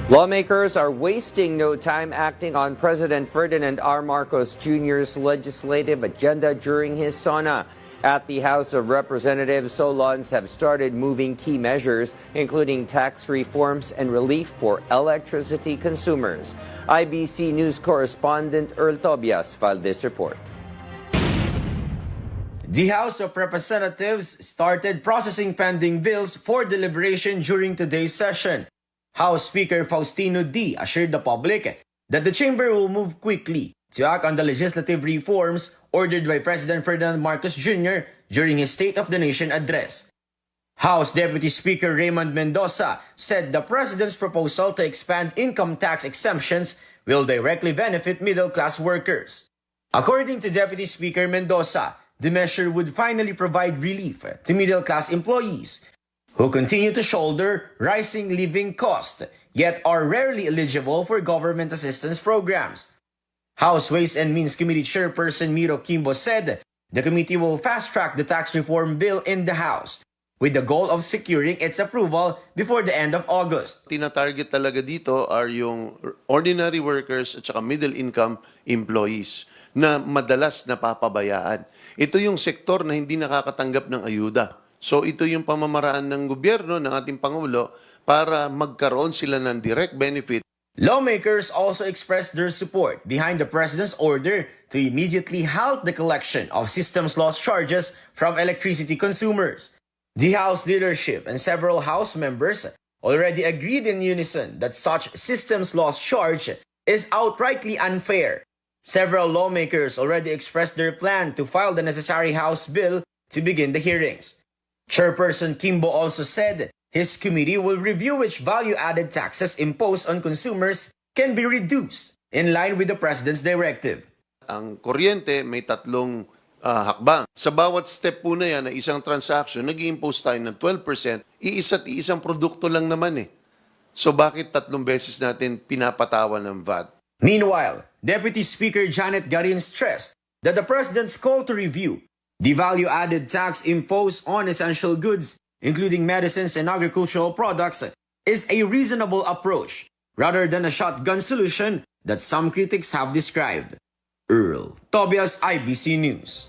Lawmakers are wasting no time acting on President Ferdinand R. Marcos Jr.'s legislative agenda during his SONA. At the House of Representatives, Solons have started moving key measures, including tax reforms and relief for electricity consumers. IBC News correspondent Earl Tobias filed this report. The House of Representatives started processing pending bills for deliberation during today's session. House Speaker Faustino D. assured the public that the chamber will move quickly to act on the legislative reforms ordered by President Ferdinand Marcos Jr. during his State of the Nation address. House Deputy Speaker Raymond Mendoza said the President's proposal to expand income tax exemptions will directly benefit middle-class workers. According to Deputy Speaker Mendoza, the measure would finally provide relief to middle-class employees who continue to shoulder rising living costs, yet are rarely eligible for government assistance programs. House Ways and Means Committee Chairperson Miro Kimbo said the committee will fast-track the tax reform bill in the House with the goal of securing its approval before the end of August. Tina-target talaga dito are yung ordinary workers at saka middle-income employees na madalas napapabayaan. Ito yung sektor na hindi nakakatanggap ng ayuda. So ito yung pamamaraan ng gobyerno, ng ating Pangulo, para magkaroon sila ng direct benefit. Lawmakers also expressed their support behind the President's order to immediately halt the collection of systems loss charges from electricity consumers. The House leadership and several House members already agreed in unison that such systems loss charge is outrightly unfair. Several lawmakers already expressed their plan to file the necessary House bill to begin the hearings. Chairperson Kimbo also said his committee will review which value-added taxes imposed on consumers can be reduced in line with the President's directive. Ang kuryente may tatlong hakbang. Sa bawat step po na yan na isang transaction, nag-i-impose tayo ng 12%, iisa't isang produkto lang naman eh. So bakit 3 beses natin pinapatawan ng VAT? Meanwhile, Deputy Speaker Janet Garin stressed that the President's call to review the value-added tax imposed on essential goods, including medicines and agricultural products, is a reasonable approach rather than a shotgun solution that some critics have described. Earl Tobias, IBC News.